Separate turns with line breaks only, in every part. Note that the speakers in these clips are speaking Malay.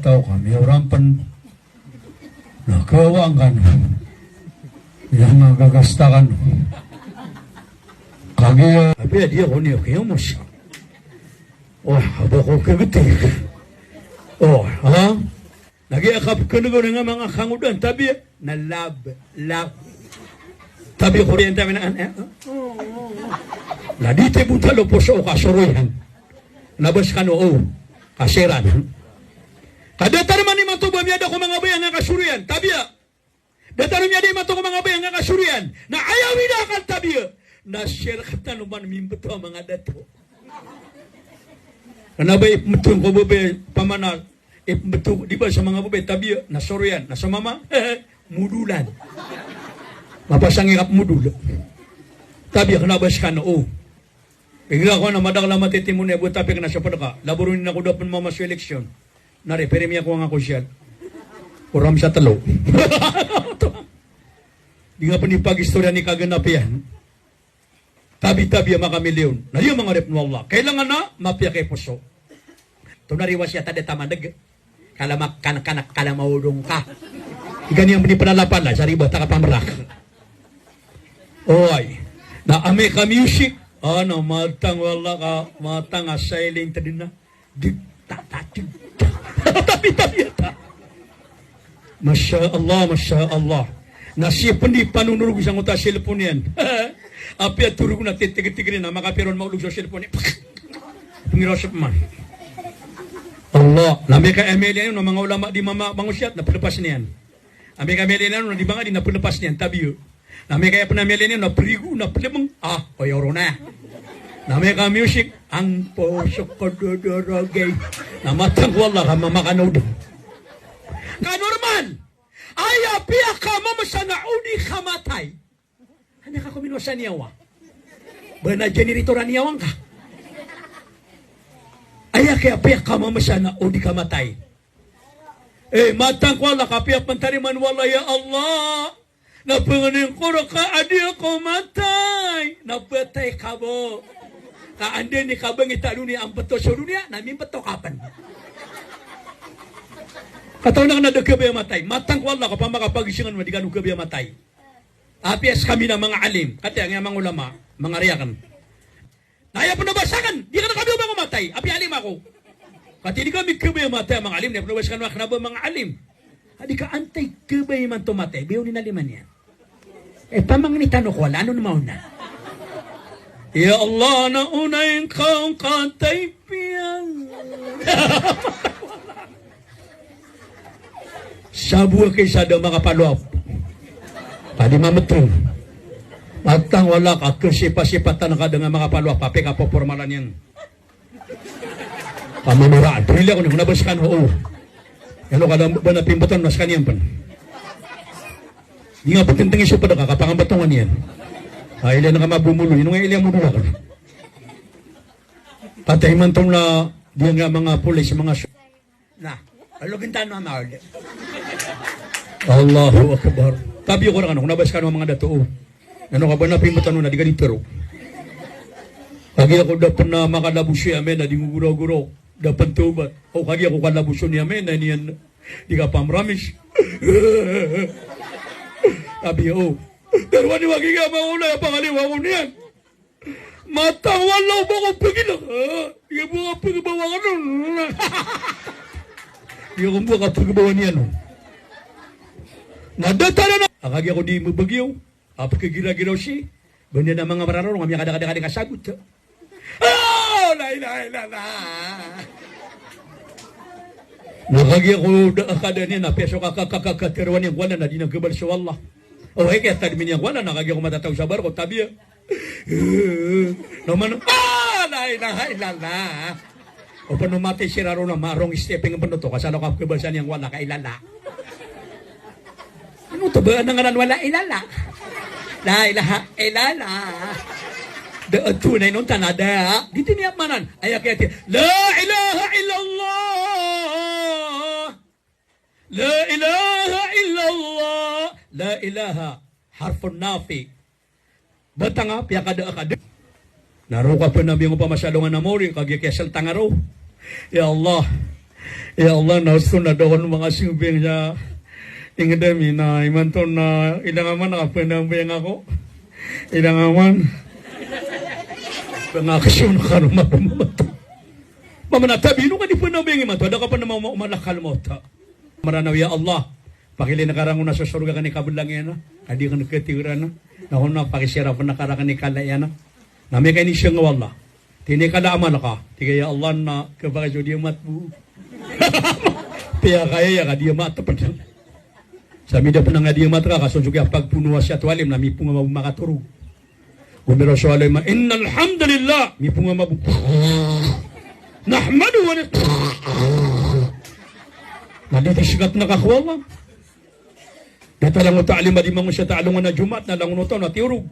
tahu kami orang nakawangkan yang nagagastakan kagaya tapi dia ko niya kaya mo siya haba ko kagutin nagiakap ka na nga mga kangudan tabi na lab tabi kuryente na dito butalo po sa kasuruyan nabas ka kasiran kadata naman ni matubam yada ko mga bayan nga kasuruyan tabi data naman yada mato ko mga bayan nga kasuruyan na ayawi na kan tabi na share kata naman mimbeto mga dato kanabay metong ko babe pamana betul di ba sa mga babe tabi na suruyan na sa mama mudulan mapasang irap mudul tabi kanabas ka bigla ko na madakla matitimun buat tapi kena siapa ka laburin na ko dapat mama sa eleksyon nari peremia ko nga kosyal kuram sa talo di nga panipag istorya ni kaganapian tabi-tabi ang mga milyon na yung mga rep Allah kailangan na mapya kay puso ito nariwas yata de tamadag kalamak kanak-kanak kalamaudong ka ganyan ni panalapan la sa riba taka pamrak oy na America music matang wala ka matang sailing tadi na tapi ta Masya Allah nasipun di panunurug isang utas cellphone yan api at turug na titig-tigrin na makapiron maulog sa cellphone pangirosip man Allah nami ka MLA no mga ulama di mama mangusyat na pelepas niyan nami ka MLA no di mga di na pelepas niyan tabi nami kaya penamilin niya na prigo na pelemeng oyoro na nami ka music ang posok kododorogay na matang wala ka mamakanaw doon ka normal aya piya ka mamasanaudi kamatay hanya ka kumino sa niyawa bana generatoran niyawang ka aya kaya piya ka mamasanaudi kamatay matang wala ka piya pantariman wala ya Allah na panganing kuro ka adi ako matay napatay ka mo ka andi ni kabang italuni ang beto sa dunia namin beto kapan kataw na nadagkabay matay matang wala ka pa makapagisingan mo di ka nukabay matay apias kami na mga alim kati ang mga ulama mga riyakan naya panabasakan di ka na kami mga matay api alim ako kati di kami kabay matay mga alim na panabasakan mga alim adi ka antay kabay man tumatay biyaw ni naliman yan pamang ni tanok wala ano naman na ya Allah na unay kang katay piyang sabuha kay sada makapalwap padi mametong matang wala ka kesipa-sipatan ka dengan makapalwap papi ka popormalan yan pamamuraan pili ako nung nabaskan ano kada ba na pimbatan mas kanyan pan di nga pagtintang iso pa na kakapangambatongan yan ilan na ka mabumulo yun nga ilang mudula ka patay man tong na di nga mga pulis mga na alugin tayo na maul Allahu Akbar tabi ko na kung nabaskan ng mga dato ano ka ba na pimbatan na di ganit pero kagi ako dapat na makalabos siya amen na di guro-guro dapat tubat kagi ako kalabos niya amen na niyan di ka pamramis sabi pero wani wagi ka mauna pangaliwa ko niyan matawalaw ba ko pagilang di mo ka pagbawa ka nun di ko mo ka pagbawa niyan nadata na kagi ako di mo bagyaw apakagira-giraw si banda na mga mararong kami kada-kada kasagot la nakagi ako kada niya na peso kakakaterwan yung wala na di nagkabal sa Allah kaya tadi minyak wala nakagi ako matataw sa barko tabi naman la ilaha illallah o panumati si Raro na marong stepping ang panuto kasalo ka kabalsan yung wala ka ilala ano to ba nanganan wala ilala la ilaha illallah da tunay nun tanada dito niya manan ayak kaya la ilaha illallah la ilaha illallah la ilaha harfun nafi batanga piya kada naro ka pa nabi ng pamasyadongan na mori kagi kesel tangaro ya Allah Ya Allah, nausto na doon mga siyubing niya. Ingadami na imanton na ilang aman nakapendambing ako. Ilang aman. Pangakasyon na karuma pumamato. Mamanatabi, nung ka di pendambing imanto, ada ka pa naman umalakal mo ta. Maranaw, ya Allah, pakili na karang una sa surga ka ni kabudlang yan, kadi ka nagkatira na, nahon na pakisira pa nakarakan ni kala yan, nami kayo ni siya nga wala. Tini kada aman ka, tiga ya Allah na kapag dia matbu. Tiya kaya ya dia mata padang. Sami dia pernah dia mata kasunjuk ya pagpuno siya tualim na mi punga makaturu. Umiro soalay ma innal hamdalillah mi punga mabu. Nahmadu wa Nandito sigat na kakwala. Dito lang ta'alim di mangusya ta'alungan na Jumat na lang to na tiurog.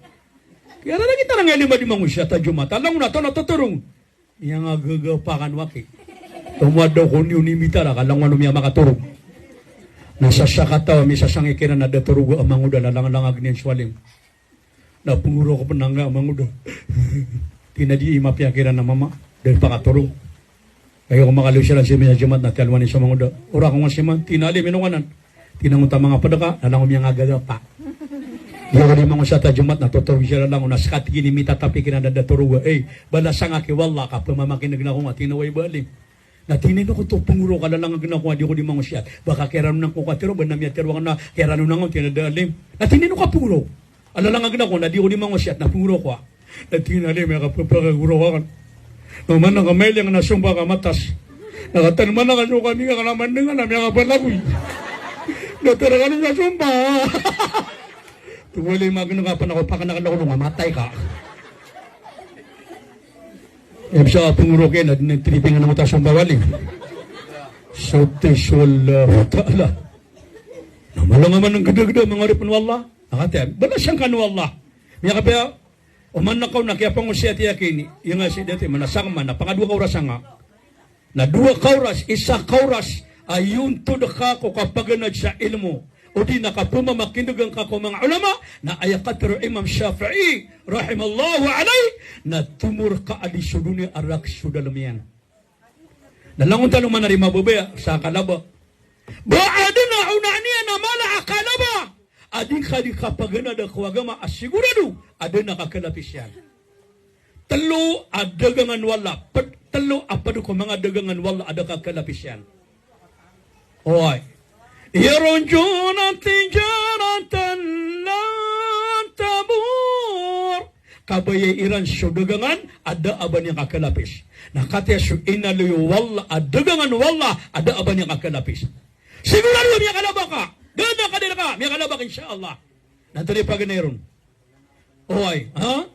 Kaya na kita lang lima di mangusya ta Jumat. Alang na to na tuturong. Yang agagapakan waki. Tumadaw ko niyo ni mitara kalang ano miya makaturog. Nasa sakataw, misa sang ikiran na daturugo ang manguda na lang agnin swalim. Napunguro ko panangga ang manguda. Tinadi imapyakiran na mama. Dahil pakaturog. Kaya kung makalusya lang siya miya Jumat na tialwanin sa manguda. Ura kong asiman, tinali minunganan. Tinangunta mga padaka, nalang miya agagapa. Yung di mga sa Jumat na totoo siya lang una sakat gini mitatapi kinadada turuga balasang aki wala ka pamamakinig na ko nga tinaway balim na tinin ko to punguro ka lang ang ginakuha di ko di mga siya baka kerano nang kukatiro ba na miya tiro na kerano nang tinadalim na tinin ko punguro ala lang ang ginakuha na di ko di mga siya na punguro ko na tinalim ya kapapagaguro ka naman ang kamay lang nasumba ka matas nakatanman na kanyo kami ka naman nga na miya kapalagoy natara ka nung nasumba Tuwali magnugapan ako pa ka nakalunga, matay ka. Sa pengurukin, at nagtripingan ng utas ang bawaling. So, tiswallahu ta'ala. Namalang naman ng gada-gada, mga ripon wallah. Nakatayang, bala siyang kanu Allah. Miya kapaya, uman na kaw na, kaya pangusya tiyakini, yung nga si dati, manasang man, na pangadwa kauras nga. Na dua kauras, isa kauras, ayun to na ka ko kapaganad sa ilmo. O di nakapumamakinugang kako mga ulama na ayakatro Imam Shafi'i rahimallahu alay na tumur ka alisuduni arak sudalamian. Nalangon talong manarima babaya sa kalaba. Baada na unaniya na mala akalaba. Adin kadi kapagana da kuwagama asigurado ada nakakalapis yan. Talo adagangan wala. Talo apado ko mga dagangan wala ada kakalapis yan. Oy. يرجون تجارة لن تبور kabaya iran sudagangan ada aban yang kakalapis nakatya su inaluyo wala adagangan wala ada aban yang kakalapis sigurado miya kalabaka gana kadira ka miya kalabaka insyaallah nanti pagneron oy ha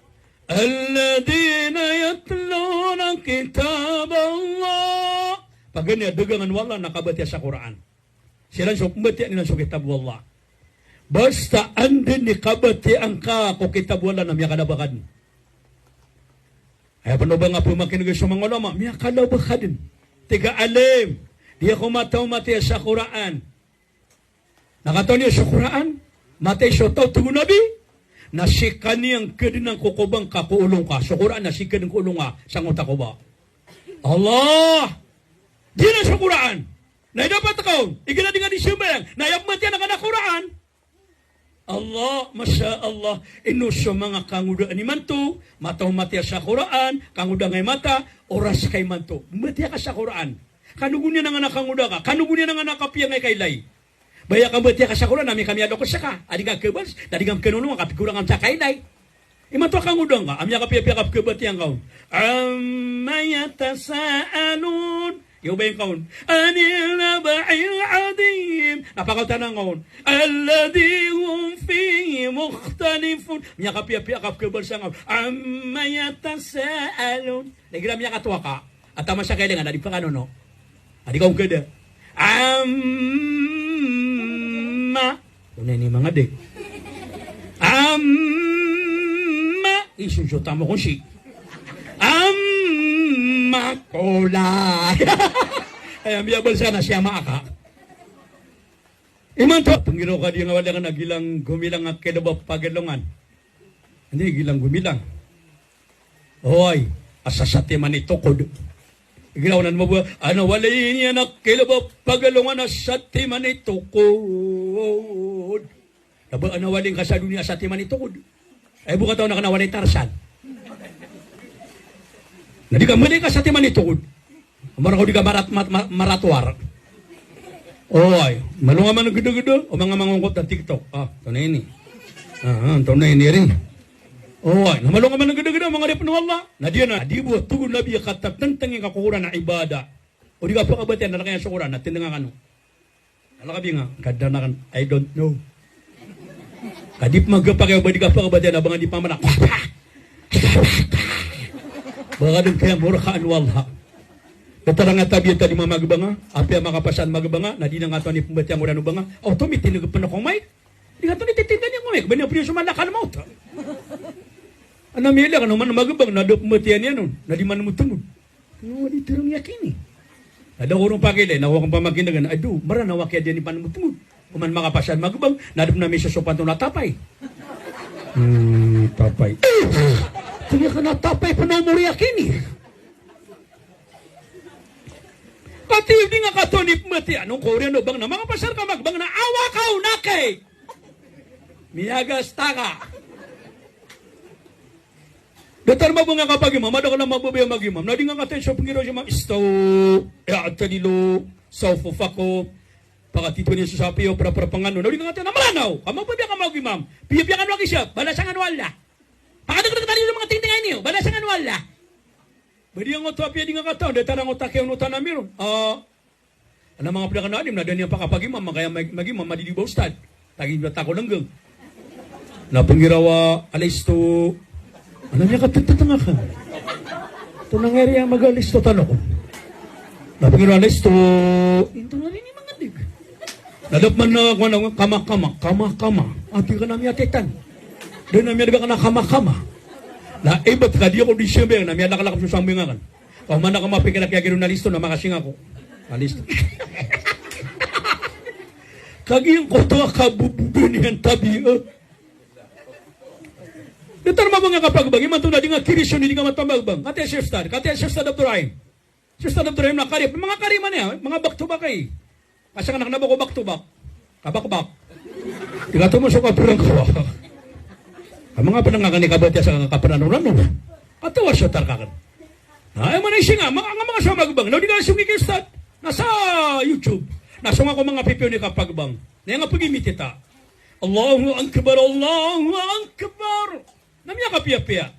alladina yatluna kitab Allah pagani adagangan wala nakabatya sa Quran sila sukmati nila sa kitab wallah. Basta andin ni kabati ang ka ko kitab wallah na miya kalabakan. Ay paano ba nga pumakinig sa mga ulama? Miya kalabakan. Tiga alim. Di ako mataw-mati sa Quran. Nakataw niya sa Quran. Matay sa tao tungo nabi. Nasikan niyang kadinang kukubang kakuulong ka. Sa Quran nasikan ng kuulong ka. Sangot ako ba? Allah! Di na sa Quran. Na dapat kau, igala dengan disumbayang, na yang mati ang Quran. Allah, Masya Allah, inusyo mga kanguda ni manto, mataw mati sa Quran, kanguda ngay mata, oras kay manto. Mati ka sa Quran. Kanugunya nang anak kanguda ka, kanugunya nang anak kapiyang ngay kailay. Baya ka mati ka sa Quran, nami kami adok sa ka, adi ka kebas, dadi kang kenunong, kapikurangan sa kailay. Imanto kangudang ka, amya kapiyang kebati ang kaun. Amma yatasaalun, yung ba yung kaun? Anil naba'il adim. Napakautanang kaun. Alladhi hum fihi mukhtalifun. Miya kapiya-piya kabalsa kaun. Amma yatasaalun. Nagira miya katuwa ka. At tama siya kailangan. Adi pa kano no? Adi kaun kada. Amma. Una ni mga de. Amma. Isusuta mo kung si. Makola. Ay, biyabal sana siya maaka. Iman to, pangiro ka di nga wala ka nagilang gumilang ang kinabap pagalungan. Hindi, gilang gumilang. Hoy, asasati man ito ko. Ginawanan mo ba? Ano walay niya na kilaba pagalungan na sa timan itukod. Naba anawaling ka sa dunia sa timan itukod. Ay buka taon na kanawalay Tarsan. Na di ka mali ka sa timan itukod. Marako di ka maratwar. Oy, malunga man ng gudo-gudo o mga mangungkot ng TikTok. Ito na ini. Ito na ini rin. Oy, namalunga man ng gudo-gudo mga rep ng Allah. Na diyan na, di buat tugon nabi katat tentang yung kakuran na ibada. O di ka pa kabatian na kaya sa Quran na tinangan ano. Alakabi nga, kada na kan, I don't know. Kadip magpakaw ba di ka pa kabatian na bang di pa manak. Baka doon kaya mura ka anwalha. Betarang nga tabi tadi mamagbanga, api ang makapasan magbanga, na di na nga ito ni pumbat yung uran banga, automiti nagpan akong may, di nga ito ni titindan yung may, banyan priyo sumalakal mo ito. Ano mila ka naman magbang, na do pumatian yan nun, na di man mo tumod. Ano di tirong yakin eh. Ada urong pakilay, nawa kong pamaginagan, adu, mara nawa kaya di pan mo tumod. Kuman makapasan magbang, nadop na may susupan ito natapay. Tapay. Tingnan ka natapay, panamuri yakin eh. Pati hindi nga katonip mati. Anong Koreano bang na mga pasar ka magbang na awa ka unake. Miyagas taka. Datar mo nga kapag imam, ada ka na mababaya mag-imam. Nadi nga katayin siya pangiraw siya istaw, atadilo, saufufako, pakatito niya sa sapi o para-pangano. Nadi nga katayin na malanaw. Kamababaya ka mag-imam. Piyapiyakan wagi siya, balasangan wala. Pakatagdag-tali yung mga tingtingan niyo, balasangan wala. Badi ang otapia di nga kataon, dahil tarang otakya ang utan na meron. Ano mga pinakanalim na dyan yung pakapag-imam, kaya mag-imam, madidibaw ustad. Taging batako langgeng. Napangirawa, alis to, ano niya katatanga ka? Ito nangyari ang mag-alis to tanong ko. Napangirawa, alis to, ito na rin yung mga dig. Nadap man na kama. Ati ka namin atitan. Doon namin ka na kama. Na ibat ka di ako di siyempre na may nakalakap sa sambi nga kan. Kung man na ka mapikila kaya gano'n na listo na makasing ako. Alisto. Kagiyang ko ito kabubunihan tabi. Ito naman mga kapagbang. Iman ito na di nga kirisyon hindi ka matabagbang. Kati Shefstad Abdurrahim. Shefstad Abdurrahim na karip. Mga kariman niya. Mga back-to-back eh. Kasi nga naknaba ko back-to-back. Kabak-bak. Tiga ito mo sa kapirang ko. Ang mga panangangani kabatya sa kapananunan mo. At tawas siya tarkakan. Ay manay siya nga, mga siya magbang. Now di ka siya kikistat. Nasa YouTube. Nasa mga ko mga pipiyo ni kapagbang. Na nga pag-imitita. Allahu Akbar. Namya kapiya-piya.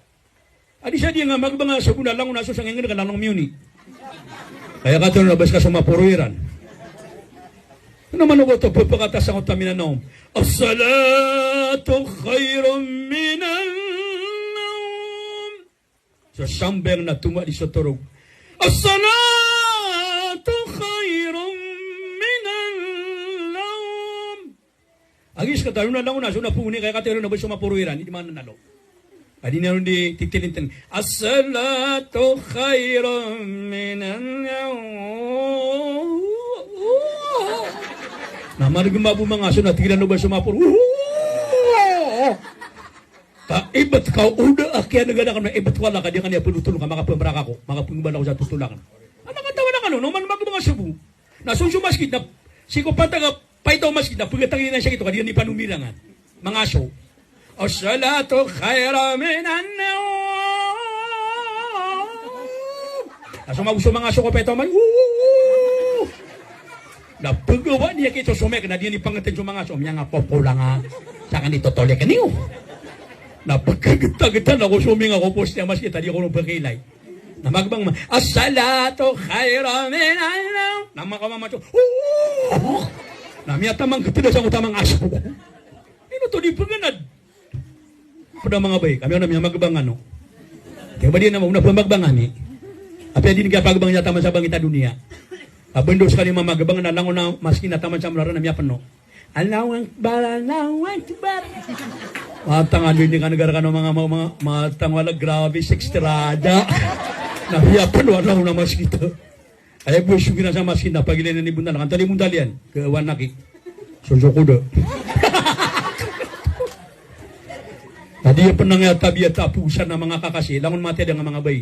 Adi siya di nga magbang sa guna lang naso sa ngingin ka lang ng muni. Kaya ka ito nabas ka sa mapuruiran. Ano man ako ito, pagpakatas ang utaminanom. As-salatu khairum minan naum. Sa sambeng na tuma di sa turog. As-salatu khairum minan naum. Agis ka tayo na lang na, so napuni kaya katero na ba sa mapuruiran, hindi man nanalo. Adi na rin di titilintin. As-salatu khairum minan naum. Naman gumabu mga aso na tigilan ba sumapur. Ibat ka uda akya nagana ka ibat wala ka di kanya pulutulong ka makapamraka ko makapungban ako sa tutulakan. Ano ka tawa na no man mga subu. Nasunso maskit na psikopata ka paitaw maskit na pagatangin na siya ito kadiyan ni panumirangan. Mga aso. As-salatu khairum minan nawm. Nasumagusto mga aso ko paitaw man. Na paggawa niya kito sumek na diyan ipangatin sa mga sumya nga popo lang nga sa kanito tole kaniyo. Na pagkagita-gita na ko suming ako post niya mas kita di ako nung pagkilay. Na magbang as-salatu khairum minan nawm. Na makamamato. Na miya tamang ketida sa utamang aso. Ino to di paganad. Pada mga bay, kami na miya magbang ano. Kaya ba di na una pamagbang ani? Apa din ka pagbang niya taman sa bangita dunia. Abendo sekali mamagabang na langon na maskin na taman sa mularan na miya pano. Alawang bar. Matang ano hindi ka nagara ka ng mga matang wala grabe sekstrada. Na miya pano alaw na maskita. Ay po yung sa maskin na pagilin na ni Bundal. Kantali Bundal yan. Kawan naki. Susukudo. Tadi pa nang tabiat tapusan ng mga kakasi. Langon mati ang mga bay.